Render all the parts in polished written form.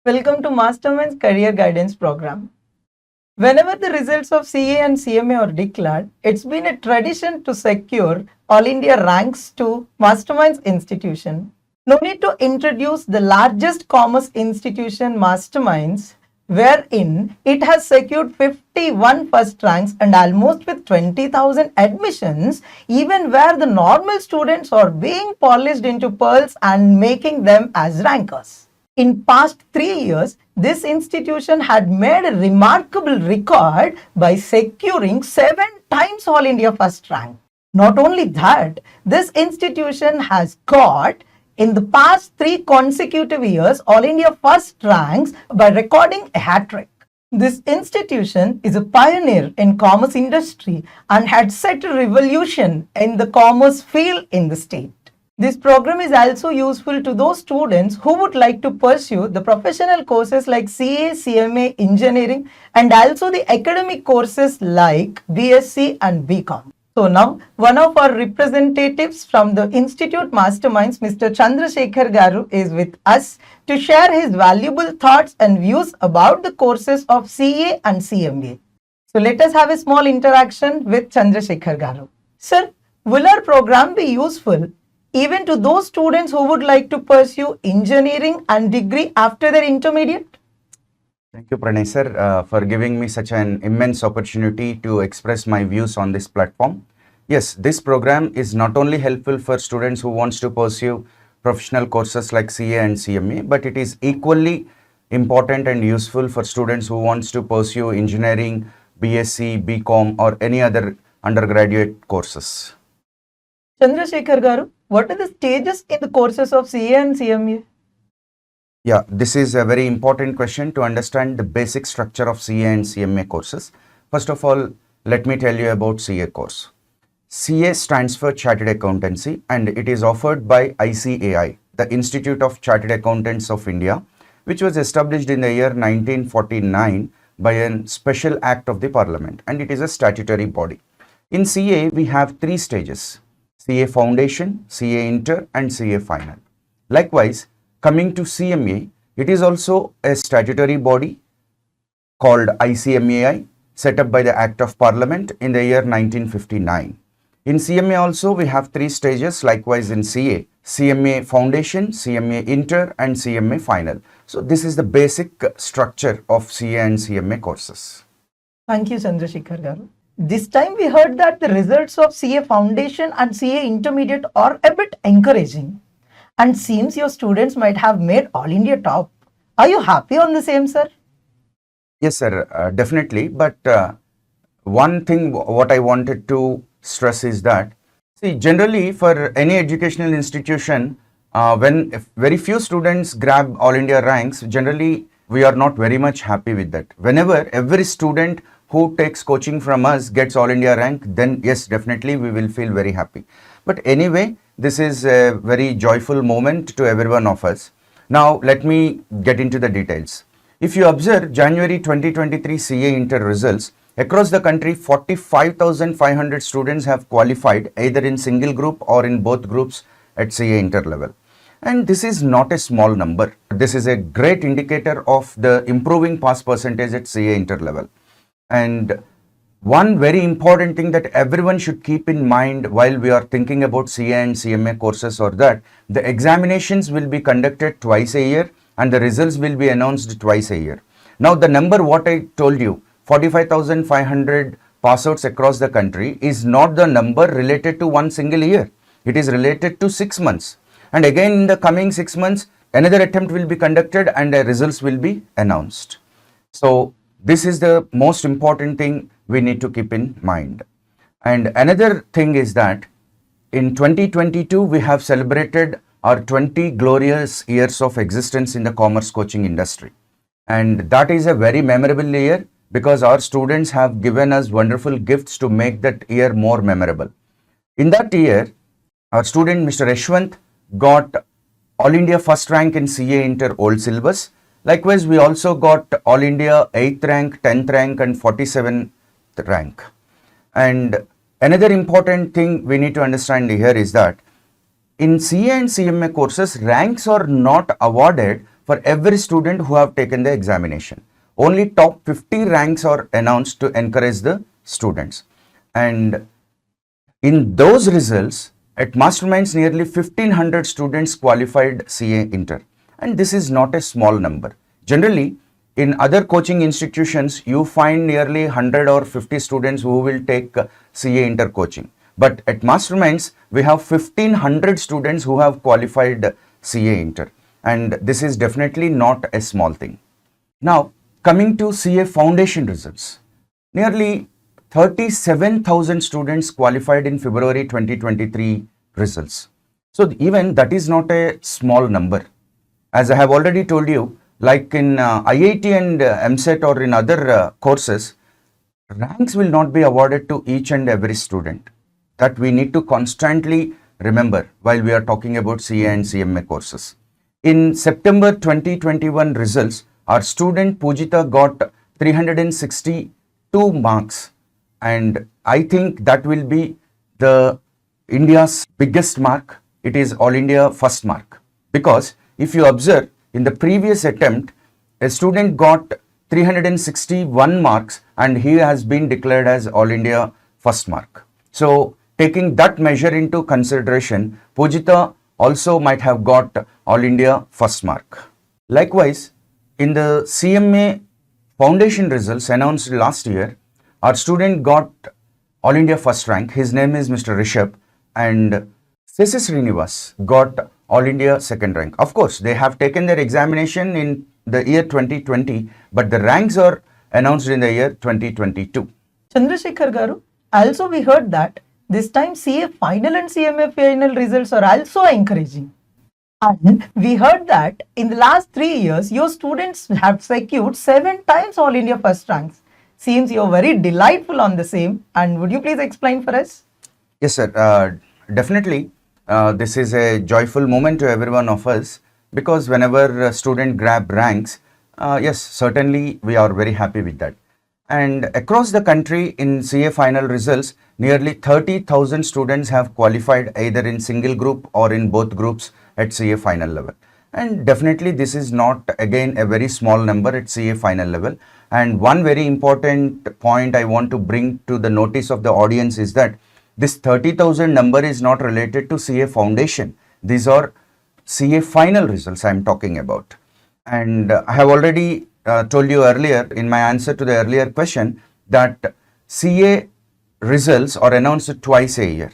Welcome to Mastermind's Career Guidance Program. Whenever the results of CA and CMA are declared, it's been a tradition to secure All India ranks to Mastermind's institution. No need to introduce the largest commerce institution, Masterminds, wherein it has secured 51 first ranks and almost with 20,000 admissions, even where the normal students are being polished into pearls and making them as rankers. In past 3 years, this institution had made a remarkable record by securing 7 times All India first rank. Not only that, this institution has got in the past 3 consecutive years All India first ranks by recording a hat trick. This institution is a pioneer in commerce industry and had set a revolution in the commerce field in the state. This program is also useful to those students who would like to pursue the professional courses like CA, CMA, engineering, and also the academic courses like BSc and BCom. So now, one of our representatives from the Institute Masterminds, Mr. Chandrasekhar Garu, is with us to share his valuable thoughts and views about the courses of CA and CMA. So let us have a small interaction with Chandrasekhar Garu. Sir, will our program be useful even to those students who would like to pursue engineering and degree after their intermediate? Thank you, Pranay sir, for giving me such an immense opportunity to express my views on this platform. Yes, this program is not only helpful for students who wants to pursue professional courses like CA and CMA, but it is equally important and useful for students who wants to pursue engineering, BSc, BCom, or any other undergraduate courses. Chandrasekhar Garu, what are the stages in the courses of CA and CMA? Yeah, this is a very important question to understand the basic structure of CA and CMA courses. First of all, let me tell you about CA course. CA stands for Chartered Accountancy and it is offered by ICAI, the Institute of Chartered Accountants of India, which was established in the year 1949 by a special act of the Parliament, and it is a statutory body. In CA, we have 3 stages: CA Foundation, CA Inter, and CA Final. Likewise, coming to CMA, it is also a statutory body called ICMAI, set up by the Act of Parliament in the year 1959. In CMA also, we have 3 stages, likewise in CA: CMA Foundation, CMA Inter, and CMA Final. So this is the basic structure of CA and CMA courses. Thank you, Chandrasekhar Garu. This time we heard that the results of CA Foundation and CA Intermediate are a bit encouraging, and seems your students might have made All India top. Are you happy on the same, sir? Yes, sir, definitely. But one thing what I wanted to stress is that, see, generally for any educational institution, when very few students grab All India ranks, generally we are not very much happy with that. Whenever every student who takes coaching from us gets All India rank, then yes, definitely we will feel very happy. But anyway, this is a very joyful moment to every one of us. Now, let me get into the details. If you observe January 2023 CA Inter results, across the country, 45,500 students have qualified either in single group or in both groups at CA Inter level. And this is not a small number. This is a great indicator of the improving pass percentage at CA Inter level. And one very important thing that everyone should keep in mind while we are thinking about CA and CMA courses are that the examinations will be conducted twice a year and the results will be announced twice a year. Now, the number what I told you, 45,500 pass outs across the country, is not the number related to one single year. It is related to 6 months. And again, in the coming 6 months, another attempt will be conducted and the results will be announced. So, this is the most important thing we need to keep in mind. And another thing is that in 2022, we have celebrated our 20 glorious years of existence in the commerce coaching industry. And that is a very memorable year because our students have given us wonderful gifts to make that year more memorable. In that year, our student Mr. Yashwant got All India first rank in CA Inter Old Syllabus. Likewise, we also got All India 8th rank, 10th rank and 47th rank. And another important thing we need to understand here is that in CA and CMA courses, ranks are not awarded for every student who have taken the examination. Only top 50 ranks are announced to encourage the students. And in those results, at Masterminds, nearly 1500 students qualified CA Inter. And this is not a small number. Generally, in other coaching institutions, you find nearly 100 or 50 students who will take CA Inter coaching. But at Masterminds, we have 1500 students who have qualified CA Inter. And this is definitely not a small thing. Now, coming to CA Foundation results, nearly 37,000 students qualified in February 2023 results. So even that is not a small number. As I have already told you, like in IIT and MSET or in other courses, ranks will not be awarded to each and every student. That we need to constantly remember while we are talking about CA and CMA courses. In September 2021 results, our student Pujita got 362 marks, and I think that will be the India's biggest mark. It is All India first mark, because if you observe in the previous attempt, a student got 361 marks and he has been declared as All India first mark. So taking that measure into consideration, Pujita also might have got All India first mark. Likewise, in the CMA Foundation results announced last year, our student got All India first rank. His name is Mr. Rishabh, and Sesi Srinivas got All India second rank. Of course, they have taken their examination in the year 2020, but the ranks are announced in the year 2022. Chandrasekhar Garu, also we heard that this time CA final and CMA final results are also encouraging. And we heard that in the last 3 years, your students have secured 7 times All India first ranks. Seems you're very delightful on the same. And would you please explain for us? Yes, sir. Definitely, this is a joyful moment to every one of us, because whenever a student grab ranks, yes, certainly we are very happy with that. And across the country in CA final results, nearly 30,000 students have qualified either in single group or in both groups at CA final level. And definitely this is not again a very small number at CA final level. And one very important point I want to bring to the notice of the audience is that this 30,000 number is not related to CA Foundation. These are CA final results I am talking about. And I have already told you earlier in my answer to the earlier question that CA results are announced twice a year.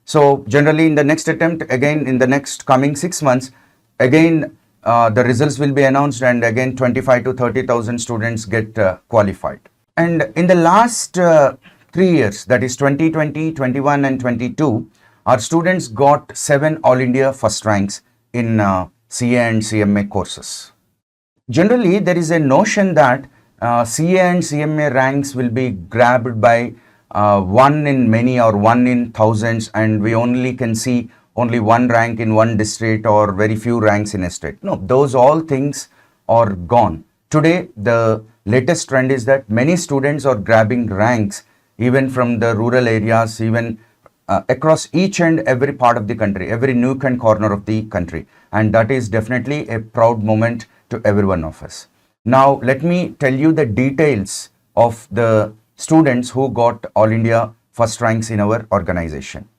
So generally in the next attempt, again in the next coming 6 months, again the results will be announced, and again 25 to 30,000 students get qualified. And in the last 3 years, that is 2020, 21 and 22, our students got 7 All India first ranks in CA and CMA courses. Generally, there is a notion that CA and CMA ranks will be grabbed by one in many or one in thousands, and we only can see only one rank in one district or very few ranks in a state. No, those all things are gone. Today, the latest trend is that many students are grabbing ranks even from the rural areas, even across each and every part of the country, every nook and corner of the country. And that is definitely a proud moment to every one of us. Now, let me tell you the details of the students who got All India first ranks in our organization.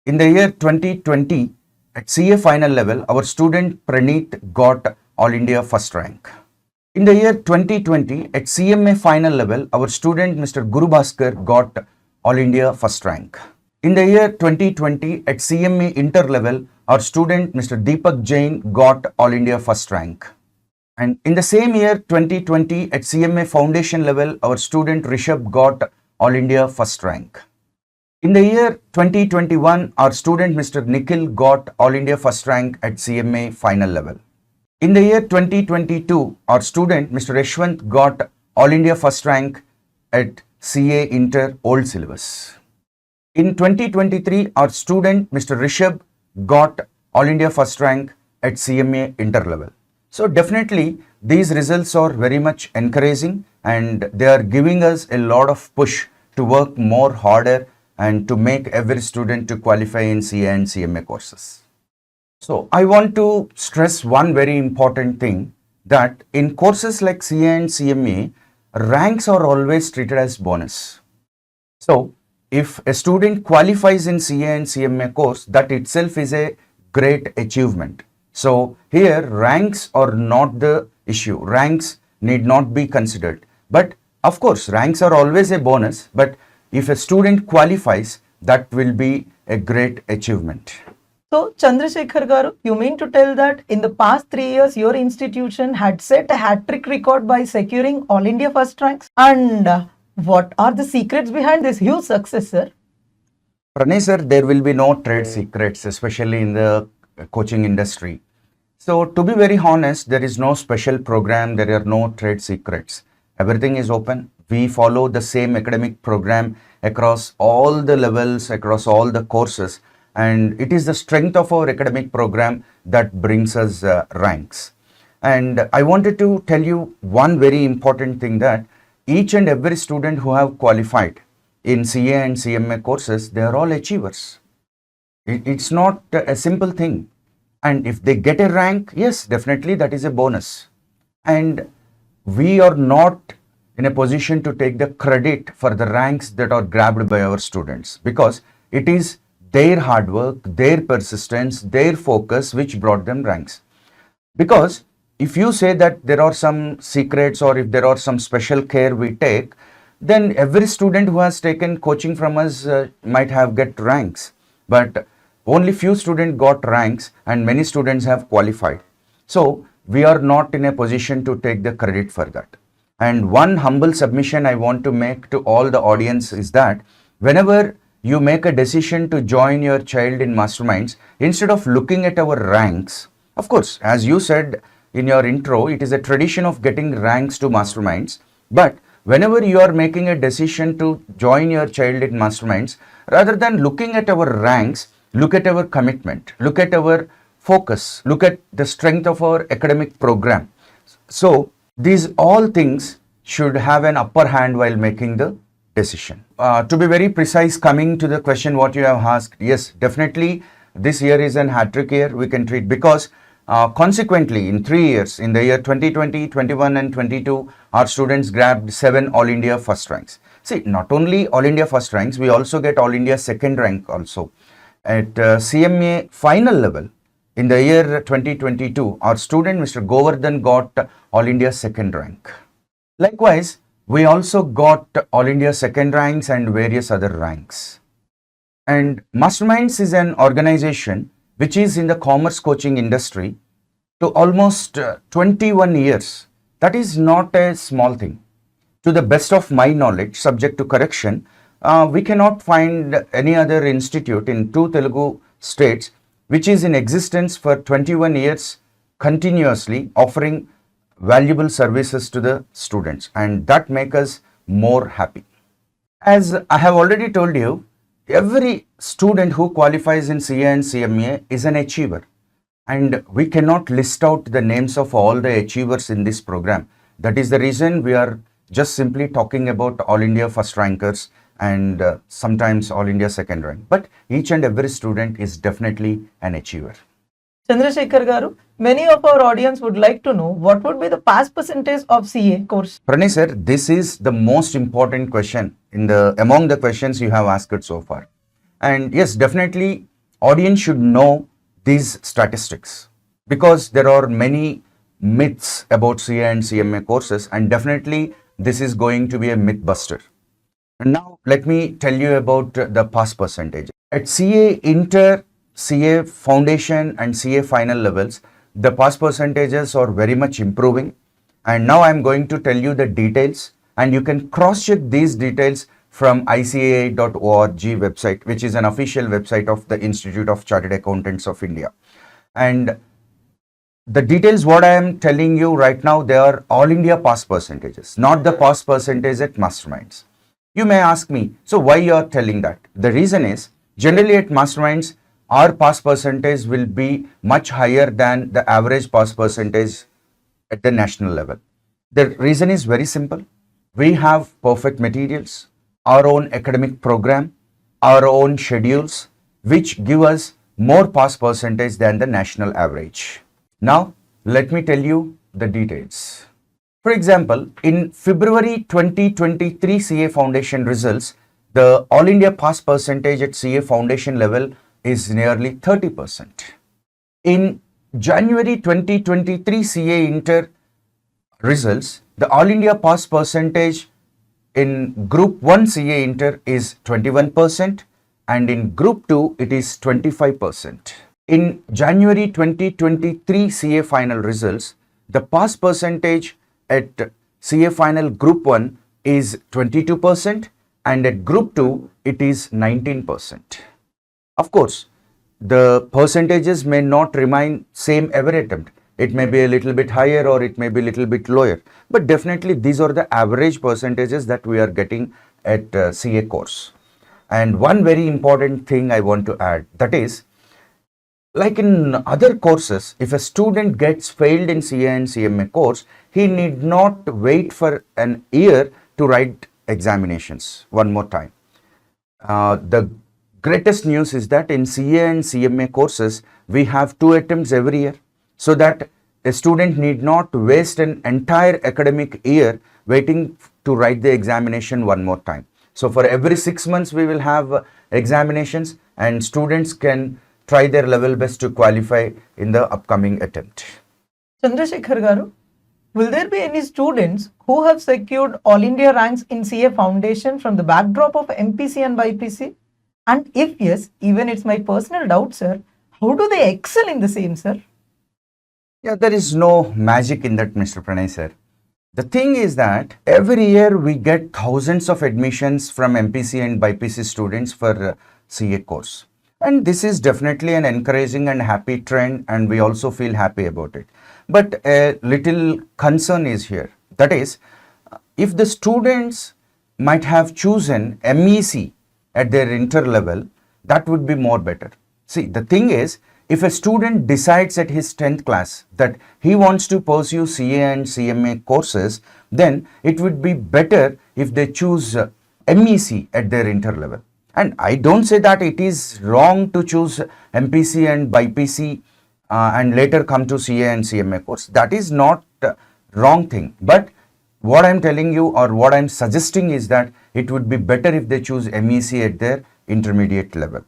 In the year 2020, at CA final level, our student Praneet got All India first rank. In the year 2020, at CMA final level, our student Mr. Guru Bhaskar got All India first rank. In the year 2020, at CMA inter level, our student Mr. Deepak Jain got All India first rank. And in the same year 2020, at CMA foundation level, our student Rishabh got All India first rank. In the year 2021, our student Mr. Nikhil got All India first rank at CMA final level. In the year 2022, our student Mr. Yashwant got All India first rank at CA Inter Old Syllabus. In 2023, our student Mr. Rishabh got All India first rank at CMA Inter level. So definitely these results are very much encouraging, and they are giving us a lot of push to work more harder and to make every student to qualify in CA and CMA courses. So I want to stress one very important thing, that in courses like CA and CMA, ranks are always treated as bonus. So if a student qualifies in CA and CMA course, that itself is a great achievement. So here ranks are not the issue. Ranks need not be considered. But of course, ranks are always a bonus. But if a student qualifies, that will be a great achievement. So, Chandrasekhar Garu, you mean to tell that in the past 3 years, your institution had set a hat-trick record by securing All India first ranks? And what are the secrets behind this huge success, sir? Pranay sir, there will be no trade secrets, especially in the coaching industry. So to be very honest, there is no special program, there are no trade secrets. Everything is open. We follow the same academic program across all the levels, across all the courses. And it is the strength of our academic program that brings us ranks. And I wanted to tell you one very important thing, that each and every student who have qualified in CA and CMA courses, they are all achievers. It's not a simple thing. And if they get a rank, yes, definitely that is a bonus. And we are not in a position to take the credit for the ranks that are grabbed by our students, because it is their hard work, their persistence, their focus which brought them ranks. Because if you say that there are some secrets or if there are some special care we take, then every student who has taken coaching from us might have get ranks. But only few students got ranks and many students have qualified. So we are not in a position to take the credit for that. And one humble submission I want to make to all the audience is that whenever you make a decision to join your child in Masterminds, instead of looking at our ranks, of course, as you said in your intro, it is a tradition of getting ranks to Masterminds. But whenever you are making a decision to join your child in Masterminds, rather than looking at our ranks, look at our commitment, look at our focus, look at the strength of our academic program. So these all things should have an upper hand while making the decision. To be very precise, coming to the question what you have asked, yes, definitely this year is an hat-trick year we can treat, because consequently in 3 years, in the year 2020, 21 and 22, our students grabbed 7 All India first ranks. See, not only All India first ranks, we also get All India second rank also. At CMA final level, in the year 2022, our student Mr. Govardhan got All India second rank. Likewise, we also got All India second ranks and various other ranks. And Masterminds is an organization which is in the commerce coaching industry to almost 21 years. That is not a small thing. To the best of my knowledge, subject to correction, we cannot find any other institute in 2 Telugu states which is in existence for 21 years continuously offering valuable services to the students, and that makes us more happy. As I have already told you, every student who qualifies in CA and CMA is an achiever, and we cannot list out the names of all the achievers in this program. That is the reason we are just simply talking about All India first rankers and sometimes All India second rank. But each and every student is definitely an achiever. Chandrasekhar Garu, many of our audience would like to know what would be the pass percentage of CA course. Pranay sir, this is the most important question among the questions you have asked so far. And yes, definitely audience should know these statistics, because there are many myths about CA and CMA courses, and definitely this is going to be a myth buster. And now let me tell you about the pass percentage. At CA Inter, CA Foundation and CA Final levels, the pass percentages are very much improving. And now I'm going to tell you the details, and you can cross-check these details from icaa.org website, which is an official website of the Institute of Chartered Accountants of India. And the details what I am telling you right now, they are all India pass percentages, not the pass percentage at Masterminds. You may ask me, so why you are telling that? The reason is, generally at Masterminds, our pass percentage will be much higher than the average pass percentage at the national level. The reason is very simple. We have perfect materials, our own academic program, our own schedules, which give us more pass percentage than the national average. Now, let me tell you the details. For example, in February 2023 CA Foundation results, the All India pass percentage at CA Foundation level is nearly 30%. In January 2023 CA Inter results, the All India pass percentage in Group 1 CA Inter is 21% and in Group 2 it is 25%. In January 2023 CA final results, the pass percentage at CA final Group 1 is 22% and at Group 2 it is 19%. Of course, the percentages may not remain same every attempt. It may be a little bit higher or it may be a little bit lower, but definitely these are the average percentages that we are getting at CA course. And one very important thing I want to add, that is, like in other courses, if a student gets failed in CA and CMA course, he need not wait for an year to write examinations one more time. The greatest news is that in CA and CMA courses, we have 2 attempts every year, so that a student need not waste an entire academic year waiting to write the examination one more time. So for every 6 months, we will have examinations and students can try their level best to qualify in the upcoming attempt. Chandrasekhar Garu, will there be any students who have secured All India ranks in CA Foundation from the backdrop of MPC and BIPC? And if yes, even it's my personal doubt, sir, how do they excel in the same, sir? Yeah, there is no magic in that, Mr. Pranay sir. The thing is that every year we get thousands of admissions from MPC and BIPC students for CA course. And this is definitely an encouraging and happy trend, and we also feel happy about it. But a little concern is here. That is, if the students might have chosen MEC at their inter level, that would be more better. See, the thing is, if a student decides at his 10th class that he wants to pursue CA and CMA courses, then it would be better if they choose MEC at their inter level. And I don't say that it is wrong to choose MPC and BIPC and later come to CA and CMA course. That is not wrong thing. But what I'm telling you or what I'm suggesting is that it would be better if they choose MEC at their intermediate level.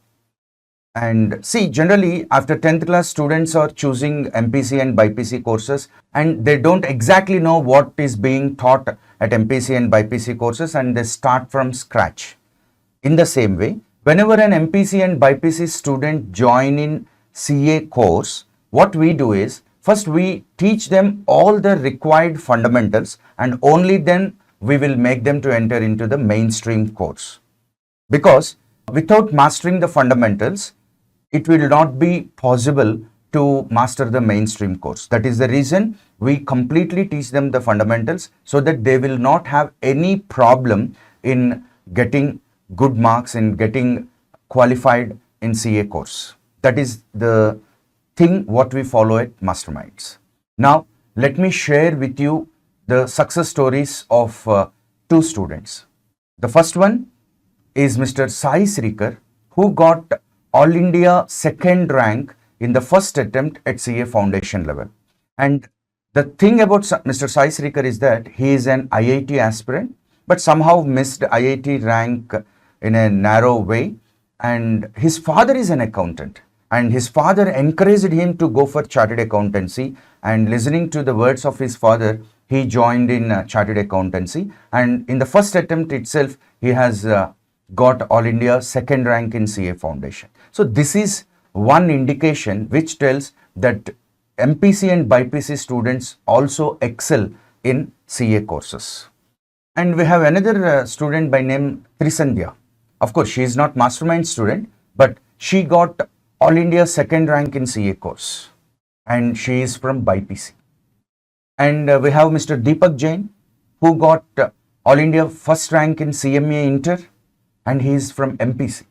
And see, generally after 10th class, students are choosing MPC and BIPC courses and they don't exactly know what is being taught at MPC and BIPC courses, and they start from scratch. In the same way, whenever an MPC and BIPC student join in CA course, what we do is, first we teach them all the required fundamentals and only then we will make them to enter into the mainstream course. Because without mastering the fundamentals, it will not be possible to master the mainstream course. That is the reason we completely teach them the fundamentals so that they will not have any problem in getting good marks, in getting qualified in CA course. That is the thing what we follow at Masterminds. Now, let me share with you the success stories of 2 students. The first one is Mr. Sai Srikar, who got All India second rank in the first attempt at CA Foundation level. And the thing about Mr. Sai Srikar is that he is an IIT aspirant, but somehow missed IIT rank in a narrow way. And his father is an accountant, and his father encouraged him to go for chartered accountancy, and listening to the words of his father, he joined in chartered accountancy, and in the first attempt itself, he has got All India second rank in CA Foundation. So this is one indication which tells that MPC and BIPC students also excel in CA courses. And we have another student by name Trisandhya. Of course, she is not Mastermind student, but she got All India second rank in CA course, and she is from BIPC. And we have Mr. Deepak Jain, who got All India first rank in CMA Inter, and he is from MPC.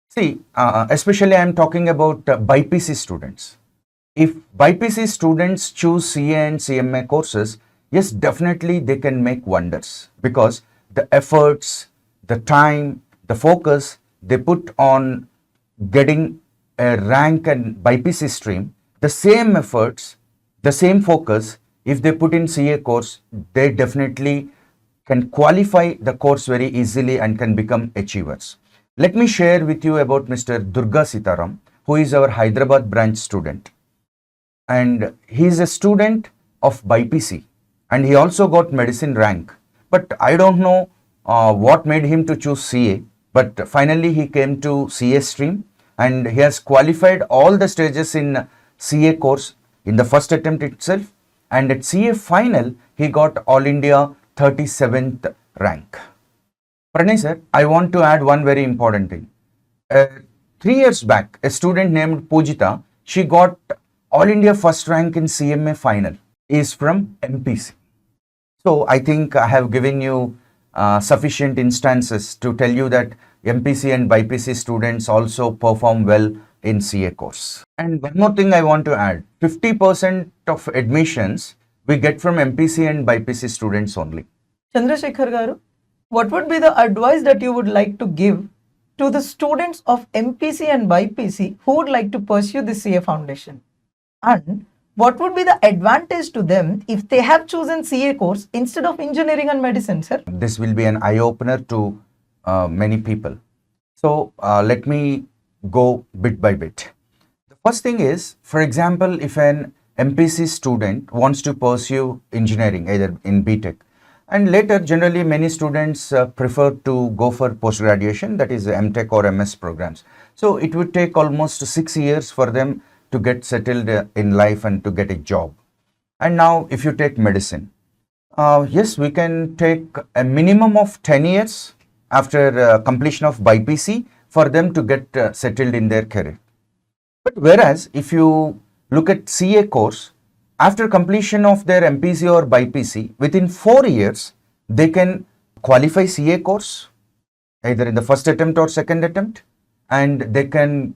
See, especially I am talking about BIPC students. If BIPC students choose CA and CMA courses, yes, definitely they can make wonders, because the efforts, the time, the focus they put on getting a rank and BIPC stream, the same efforts, the same focus if they put in CA course, they definitely can qualify the course very easily and can become achievers. Let me share with you about Mr. Durga Sitaram, who is our Hyderabad branch student. And he is a student of BIPC and he also got medicine rank. But I don't know what made him to choose CA, but finally he came to CA stream and he has qualified all the stages in CA course in the first attempt itself, and at CA final he got All India 37th rank. Pranay sir, I want to add one very important thing. 3 years back, a student named Pujita, she got All India first rank in CMA final, is from MPC. So I think I have given you sufficient instances to tell you that MPC and BIPC students also perform well in CA course. And one more thing I want to add, 50% of admissions we get from MPC and BIPC students only. Chandrasekhar Garu, what would be the advice that you would like to give to the students of MPC and BIPC who would like to pursue the CA foundation? And what would be the advantage to them if they have chosen CA course instead of engineering and medicine, sir? This will be an eye-opener to many people. So let me go bit by bit. The first thing is, for example, if an MPC student wants to pursue engineering either in BTech, and later generally many students prefer to go for post-graduation, that is MTech or MS programs. So it would take almost 6 years for them to get settled in life and to get a job. And now if you take medicine, yes, we can take a minimum of 10 years after completion of BIPC for them to get settled in their career. But whereas if you look at CA course, after completion of their MPC or BIPC, within 4 years, they can qualify CA course either in the first attempt or second attempt, and they can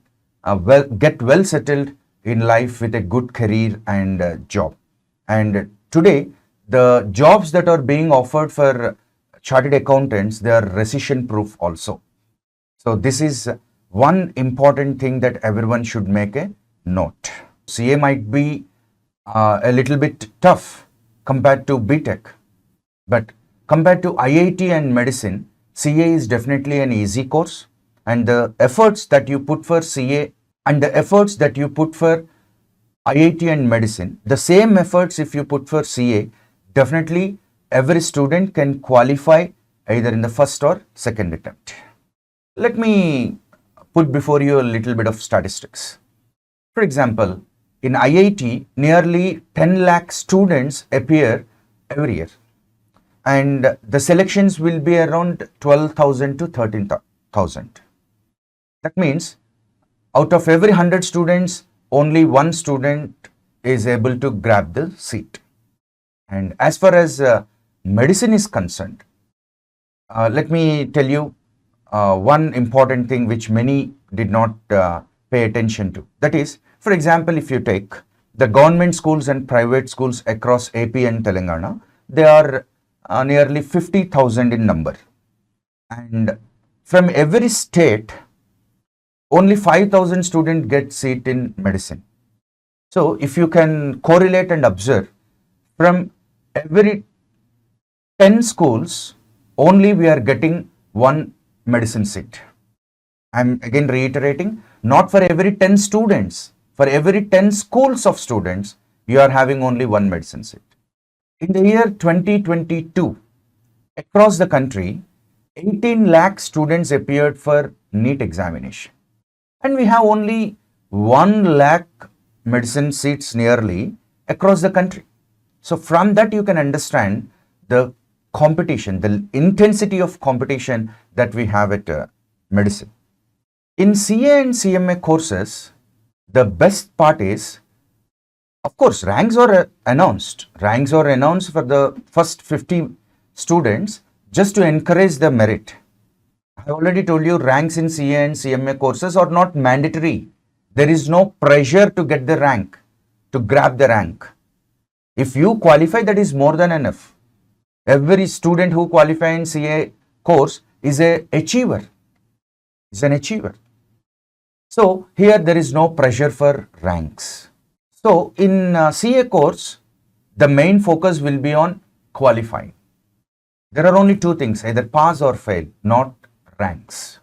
get well settled in life with a good career and job. And today, the jobs that are being offered for chartered accountants, they are recession proof also. So this is one important thing that everyone should make a note. CA might be a little bit tough compared to BTech, but compared to IIT and medicine, CA is definitely an easy course, and the efforts that you put for CA and the efforts that you put for IIT and medicine, the same efforts if you put for CA, definitely every student can qualify either in the first or second attempt. Let me put before you a little bit of statistics. For example, in IIT, nearly 10 lakh students appear every year, and the selections will be around 12,000 to 13,000. That means out of every 100 students, only one student is able to grab the seat. And as far as medicine is concerned, let me tell you one important thing which many did not pay attention to. That is, for example, if you take the government schools and private schools across AP and Telangana, they are nearly 50,000 in number. And from every state, only 5,000 students get seat in medicine. So if you can correlate and observe, from every 10 schools, only we are getting one medicine seat. I'm again reiterating, not for every 10 students, for every 10 schools of students, you are having only one medicine seat. In the year 2022, across the country, 18 lakh students appeared for NEET examination. And we have only 1 lakh medicine seats nearly across the country. So from that you can understand the competition, the intensity of competition that we have at medicine. In CA and CMA courses, the best part is, of course, ranks are announced. Ranks are announced for the first 50 students just to encourage the merit. I already told you ranks in CA and CMA courses are not mandatory. There is no pressure to get the rank, to grab the rank. If you qualify, that is more than enough. Every student who qualifies in CA course is an achiever. Is an achiever. So here there is no pressure for ranks. So in CA course, the main focus will be on qualifying. There are only two things, either pass or fail, not ranks.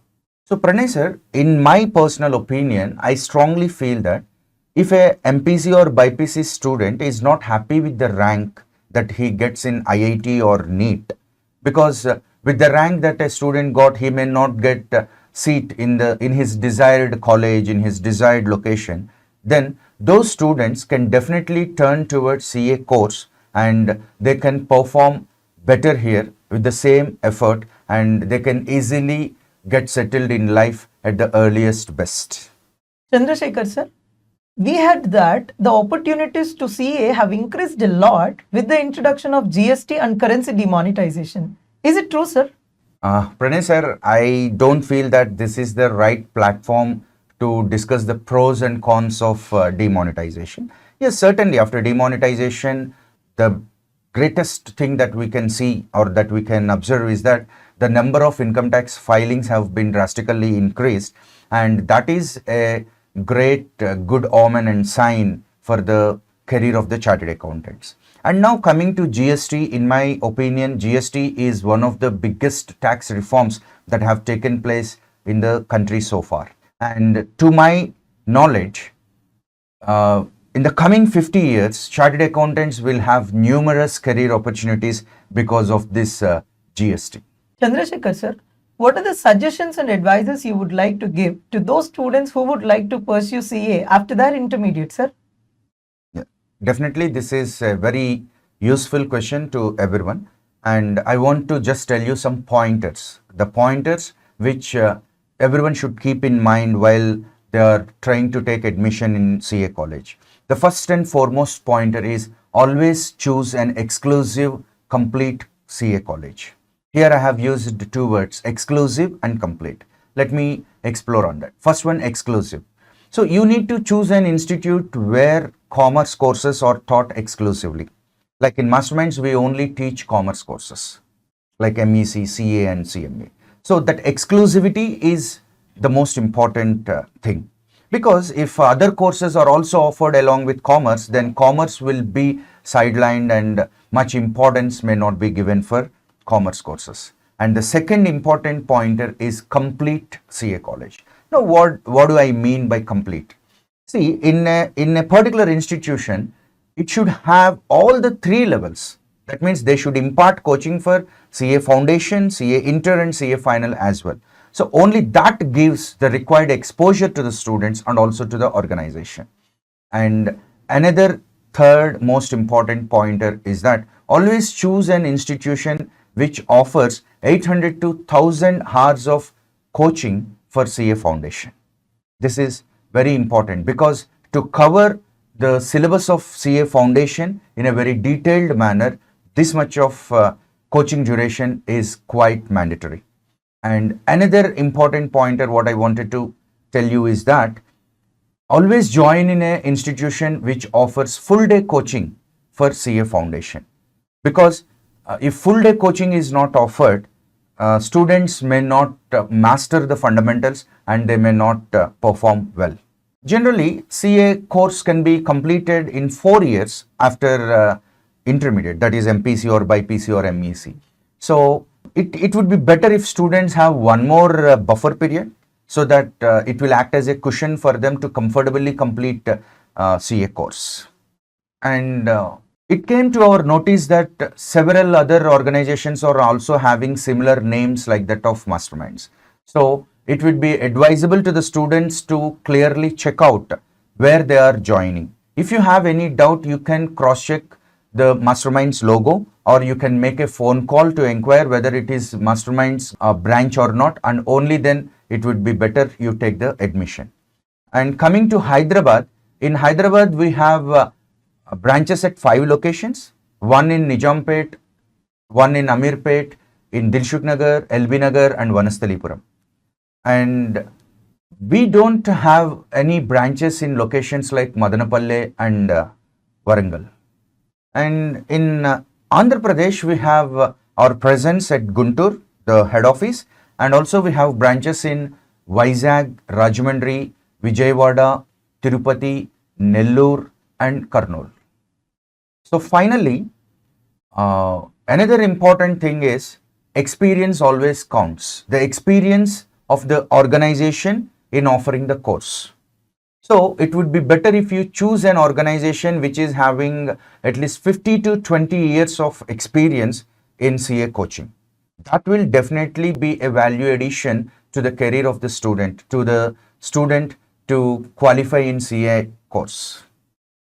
So Pranay sir, in my personal opinion, I strongly feel that if a MPC or BPC student is not happy with the rank that he gets in IIT or NEET, because with the rank that a student got, he may not get a seat in his desired college, in his desired location, then those students can definitely turn towards CA course and they can perform better here with the same effort, and they can easily get settled in life at the earliest best. Chandrasekhar sir, we had that the opportunities to CA have increased a lot with the introduction of GST and currency demonetization. Is it true, sir? Pranay sir, I don't feel that this is the right platform to discuss the pros and cons of demonetization. Yes, certainly after demonetization, the greatest thing that we can see or that we can observe is that the number of income tax filings have been drastically increased, and that is a great good omen and sign for the career of the chartered accountants. And now coming to GST, in my opinion, GST is one of the biggest tax reforms that have taken place in the country so far. And to my knowledge, in the coming 50 years, chartered accountants will have numerous career opportunities because of this GST. Chandrasekhar sir, what are the suggestions and advices you would like to give to those students who would like to pursue CA after their intermediate, sir? Yeah, definitely this is a very useful question to everyone, and I want to just tell you some pointers. The pointers which everyone should keep in mind while they are trying to take admission in CA college. The first and foremost pointer is always choose an exclusive, complete CA college. Here I have used two words, exclusive and complete. Let me explore on that. First one, exclusive. So you need to choose an institute where commerce courses are taught exclusively. Like in Masterminds, we only teach commerce courses like MEC, CA and CMA. So that exclusivity is the most important thing. Because if other courses are also offered along with commerce, then commerce will be sidelined and much importance may not be given for commerce courses. And the second important pointer is complete CA college. Now, what do I mean by complete? See, in a particular institution, it should have all the three levels. That means they should impart coaching for CA Foundation, CA Inter and CA Final as well. So only that gives the required exposure to the students and also to the organization. And another third most important pointer is that always choose an institution which offers 800 to 1000 hours of coaching for CA Foundation. This is very important because to cover the syllabus of CA Foundation in a very detailed manner, this much of coaching duration is quite mandatory. And another important pointer what I wanted to tell you is that always join in an institution which offers full day coaching for CA Foundation, because if full day coaching is not offered, students may not master the fundamentals and they may not perform well. Generally, CA course can be completed in 4 years after intermediate, that is MPC or BPC or MEC. So it would be better if students have one more buffer period so that it will act as a cushion for them to comfortably complete CA course. And it came to our notice that several other organizations are also having similar names like that of Masterminds. So it would be advisable to the students to clearly check out where they are joining. If you have any doubt, you can cross-check the Masterminds logo, or you can make a phone call to inquire whether it is Masterminds branch or not, and only then it would be better you take the admission. And coming to Hyderabad, in Hyderabad we have branches at 5 locations, one in Nijampet, one in Amirpet, in Dilshuk Nagar, LB Nagar and Vanasthalipuram. And we don't have any branches in locations like Madanapalle and Warangal. And in Andhra Pradesh, we have our presence at Guntur, the head office, and also we have branches in Vizag, Rajahmundry, Vijayawada, Tirupati, Nellore and Kurnool. So finally, another important thing is experience always counts. The experience of the organization in offering the course. So it would be better if you choose an organization which is having at least 50 to 20 years of experience in CA coaching. That will definitely be a value addition to the career of the student, to qualify in CA course.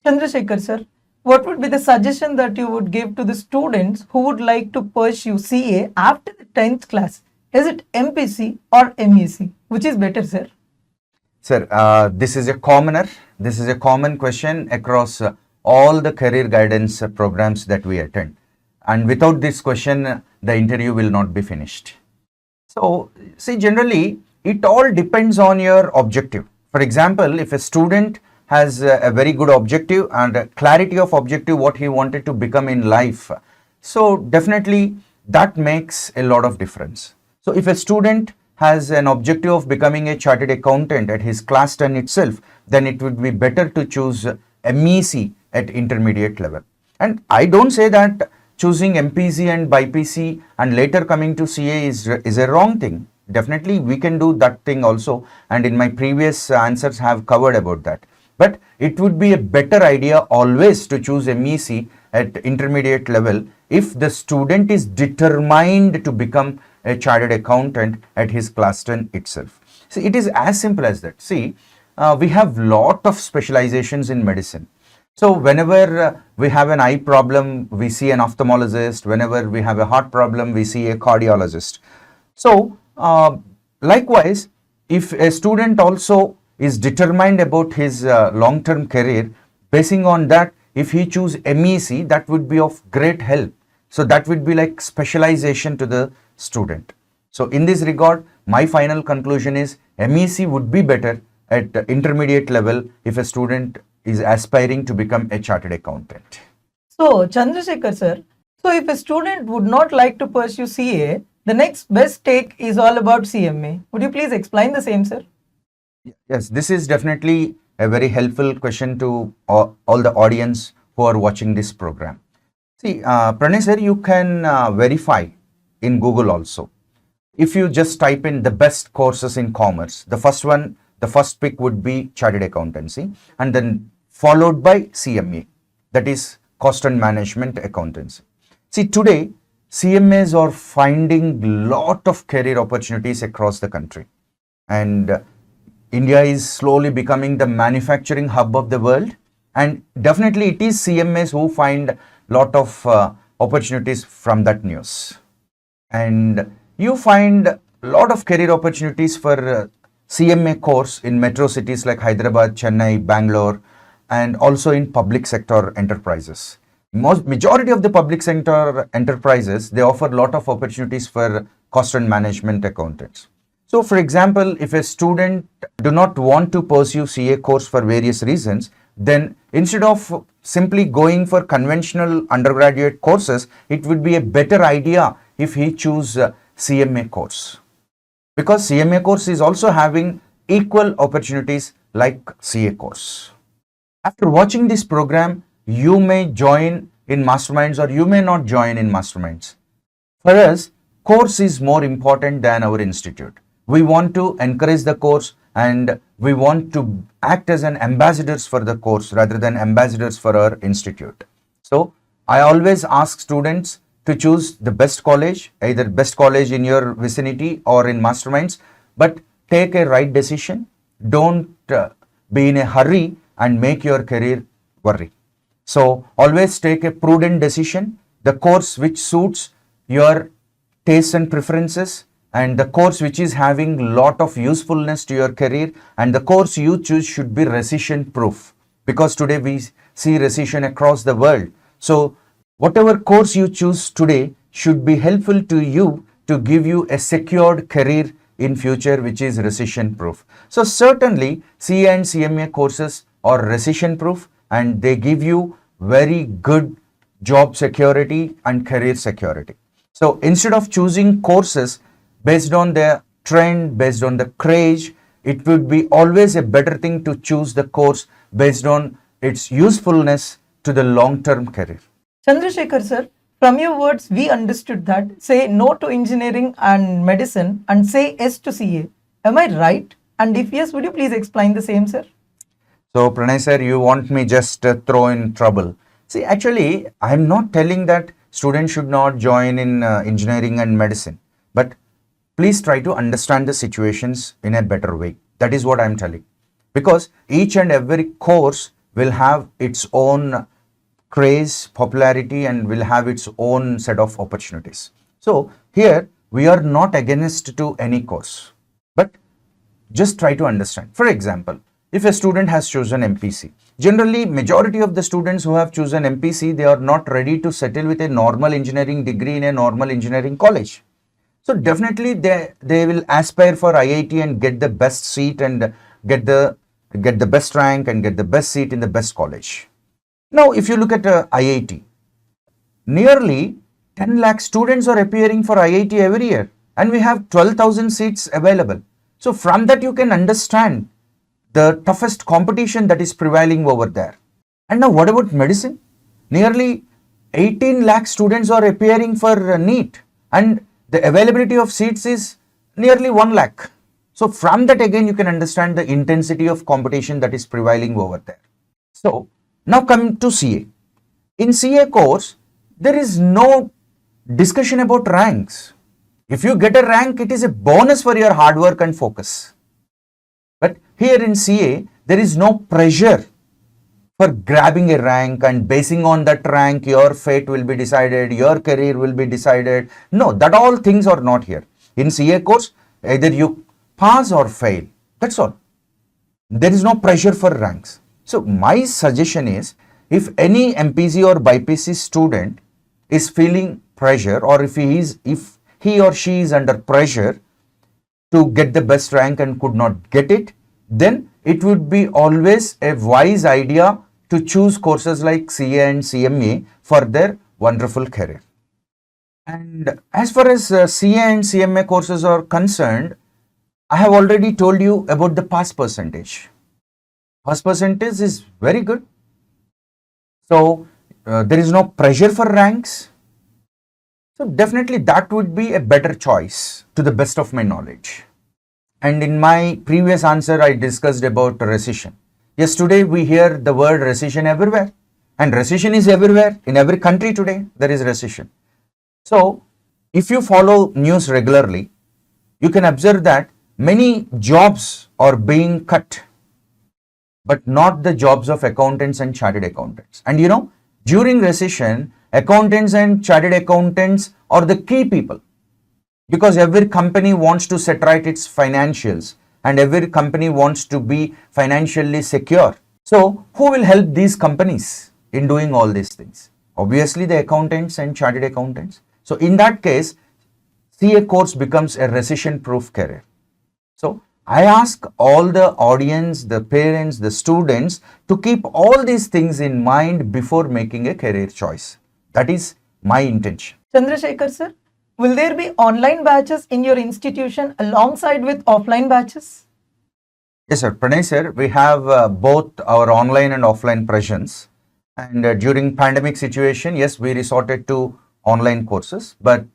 Chandrasekhar sir, what would be the suggestion that you would give to the students who would like to pursue CA after the 10th class? Is it MPC or MEC? Which is better, sir? Sir, this is a commoner. This is a common question across all the career guidance programs that we attend. And without this question, the interview will not be finished. So, see, generally, it all depends on your objective. For example, if a student has a very good objective and a clarity of objective, what he wanted to become in life, so definitely that makes a lot of difference. So, if a student has an objective of becoming a chartered accountant at his class 10 itself, then it would be better to choose MEC at intermediate level. And I don't say that choosing MPC and BPC and later coming to CA is a wrong thing. Definitely we can do that thing also, and in my previous answers have covered about that. But it would be a better idea always to choose MEC at intermediate level if the student is determined to become a chartered accountant at his class 10 itself. See, it is as simple as that. See, we have lot of specializations in medicine. So whenever we have an eye problem, we see an ophthalmologist. Whenever we have a heart problem, we see a cardiologist. So likewise, if a student also is determined about his long-term career, basing on that, if he choose MEC, that would be of great help. So that would be like specialization to the student. So in this regard, my final conclusion is MEC would be better at intermediate level if a student is aspiring to become a chartered accountant. So, Chandrasekhar sir, so if a student would not like to pursue CA, the next best take is all about CMA. Would you please explain the same, sir? Yes, this is definitely a very helpful question to all the audience who are watching this program. See, Pranay sir, you can verify in Google also. If you just type in the best courses in commerce, the first pick would be chartered accountancy, and then followed by CMA, that is cost and management accountancy. See, today CMAs are finding lot of career opportunities across the country, and India is slowly becoming the manufacturing hub of the world, and definitely it is CMAs who find lot of opportunities from that news. And you find a lot of career opportunities for CMA course in metro cities like Hyderabad, Chennai, Bangalore, and also in public sector enterprises. Majority of the public sector enterprises, they offer a lot of opportunities for cost and management accountants. So for example, if a student do not want to pursue CA course for various reasons, then instead of simply going for conventional undergraduate courses, it would be a better idea if he choose CMA course. Because CMA course is also having equal opportunities like CA course. After watching this program, you may join in masterminds or you may not join in masterminds. For us, course is more important than our institute. We want to encourage the course and we want to act as an ambassadors for the course rather than ambassadors for our institute. So I always ask students to choose the best college, either best college in your vicinity or in masterminds, but take a right decision. Don't be in a hurry and make your career worry. So always take a prudent decision, the course which suits your tastes and preferences, and the course which is having lot of usefulness to your career, and the course you choose should be recession proof, because today we see recession across the world. So whatever course you choose today should be helpful to you to give you a secured career in future which is recession proof. So certainly CA and CMA courses are recession proof and they give you very good job security and career security. So instead of choosing courses based on the trend, based on the craze, it would be always a better thing to choose the course based on its usefulness to the long-term career. Chandrasekhar sir, from your words, we understood that say no to engineering and medicine and say yes to CA. Am I right? And if yes, would you please explain the same, sir? So, Pranay sir, you want me just throw in trouble. See, actually, I'm not telling that students should not join in engineering and medicine, but please try to understand the situations in a better way. That is what I'm telling. Because each and every course will have its own craze, popularity, and will have its own set of opportunities. So, here we are not against to any course, but just try to understand. For example, if a student has chosen MPC, generally majority of the students who have chosen MPC, they are not ready to settle with a normal engineering degree in a normal engineering college. So definitely they will aspire for IIT and get the best seat and get the best rank and get the best seat in the best college. Now, if you look at IIT, nearly 10 lakh students are appearing for IIT every year, and we have 12,000 seats available. So from that you can understand the toughest competition that is prevailing over there. And now what about medicine? Nearly 18 lakh students are appearing for NEET, and the availability of seats is nearly 1 lakh. So from that again you can understand the intensity of competition that is prevailing over there. So now come to CA. In CA course, there is no discussion about ranks. If you get a rank, it is a bonus for your hard work and focus. But here in CA, there is no pressure for grabbing a rank and basing on that rank, your fate will be decided, your career will be decided. No, that all things are not here. In CA course, either you pass or fail. That's all. There is no pressure for ranks. So my suggestion is, if any MPC or BIPC student is feeling pressure, or if he or she is under pressure to get the best rank and could not get it, then it would be always a wise idea to choose courses like CA and CMA for their wonderful career. And as far as CA and CMA courses are concerned, I have already told you about the pass percentage. Pass percentage is very good. So there is no pressure for ranks. So definitely that would be a better choice to the best of my knowledge. And in my previous answer, I discussed about recession. Yes, today we hear the word recession everywhere, and recession is everywhere. In every country today, there is recession. So if you follow news regularly, you can observe that many jobs are being cut, but not the jobs of accountants and chartered accountants. And you know, during recession, accountants and chartered accountants are the key people, because every company wants to set right its financials and every company wants to be financially secure. So who will help these companies in doing all these things? Obviously the accountants and chartered accountants. So in that case, CA course becomes a recession proof career. So I ask all the audience, the parents, the students to keep all these things in mind before making a career choice. That is my intention. Chandrasekhar sir, will there be online batches in your institution alongside with offline batches? Yes, sir. Pranay sir, we have both our online and offline presence. And during pandemic situation, yes, we resorted to online courses. But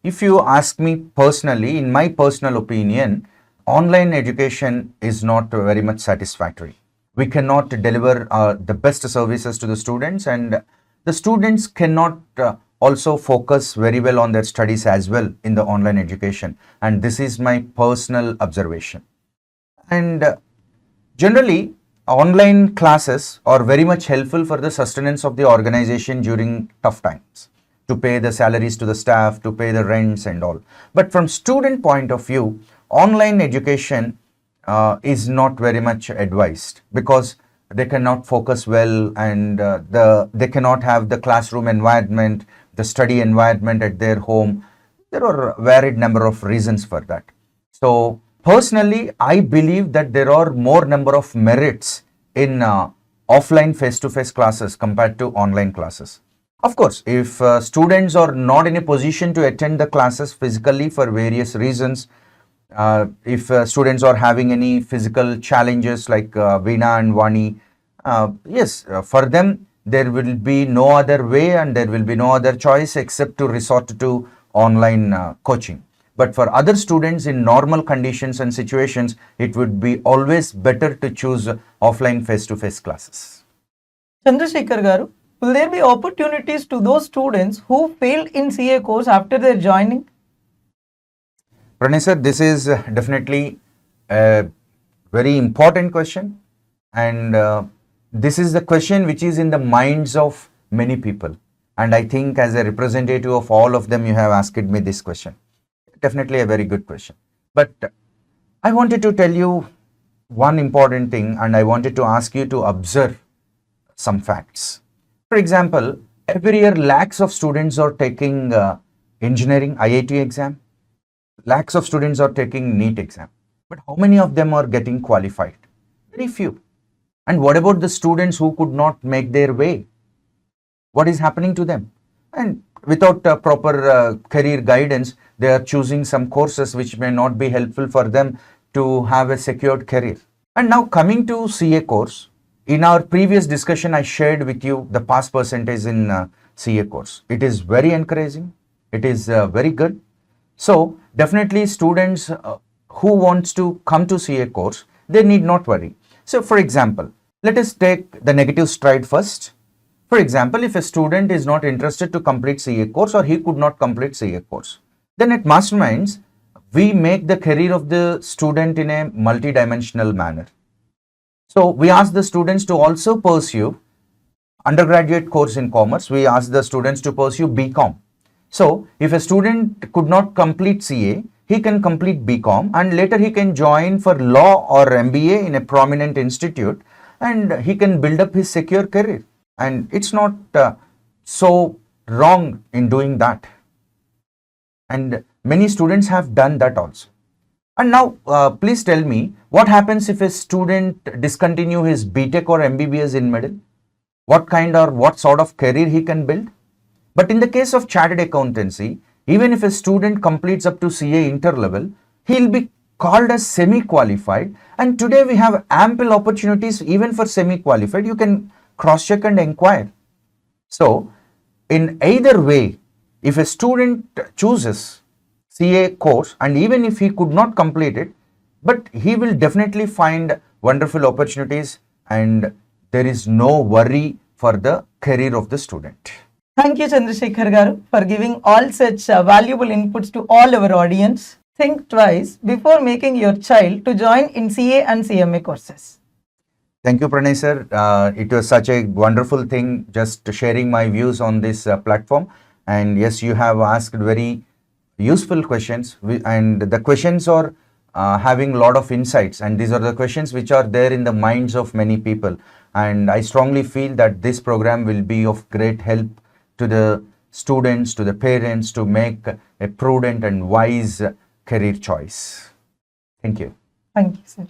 if you ask me personally, in my personal opinion, online education is not very much satisfactory. We cannot deliver the best services to the students, and the students cannot also focus very well on their studies as well in the online education. And this is my personal observation. And generally, online classes are very much helpful for the sustenance of the organization during tough times, to pay the salaries to the staff, to pay the rents and all. But from student point of view, online education is not very much advised, because they cannot focus well, and they cannot have the classroom environment, the study environment at their home. There are a varied number of reasons for that. So personally, I believe that there are more number of merits in offline face-to-face classes compared to online classes. Of course, if students are not in a position to attend the classes physically for various reasons, if students are having any physical challenges like Veena and Vani, yes, for them there will be no other way and there will be no other choice except to resort to online coaching. But for other students in normal conditions and situations, it would be always better to choose offline face-to-face classes. Chandrasekhar garu, will there be opportunities to those students who failed in CA course after their joining? Pranay sir, this is definitely a very important question, and this is the question which is in the minds of many people, and I think as a representative of all of them, you have asked me this question. Definitely a very good question, but I wanted to tell you one important thing, and I wanted to ask you to observe some facts. For example, every year lakhs of students are taking engineering IIT exam, lakhs of students are taking NEET exam, but how many of them are getting qualified? Very few. And what about the students who could not make their way? What is happening to them? And without proper career guidance, they are choosing some courses which may not be helpful for them to have a secured career. And now coming to CA course, in our previous discussion, I shared with you the pass percentage in CA course. It is very encouraging. It is very good. So definitely students who wants to come to CA course, they need not worry. So for example, let us take the negative stride first. For example, if a student is not interested to complete CA course or he could not complete CA course, then at Masterminds, we make the career of the student in a multi-dimensional manner. So we ask the students to also pursue undergraduate course in commerce. We ask the students to pursue BCom. So if a student could not complete CA, he can complete BCom and later he can join for law or MBA in a prominent institute and he can build up his secure career. And it's not so wrong in doing that. And many students have done that also. And now, please tell me, what happens if a student discontinue his BTech or MBBS in middle? What kind or what sort of career he can build? But in the case of chartered accountancy, even if a student completes up to CA inter-level, he'll be called as semi-qualified. And today we have ample opportunities even for semi-qualified. You can cross-check and inquire. So, in either way, if a student chooses CA course and even if he could not complete it, but he will definitely find wonderful opportunities and there is no worry for the career of the student. Thank you, Chandrasekhar garu, for giving all such valuable inputs to all our audience. Think twice before making your child to join in CA and CMA courses. Thank you, Pranay sir. It was such a wonderful thing just sharing my views on this platform. And yes, you have asked very useful questions and the questions are having a lot of insights, and these are the questions which are there in the minds of many people, and I strongly feel that this program will be of great help to the students, to the parents to make a prudent and wise career choice. Thank you. Thank you, sir.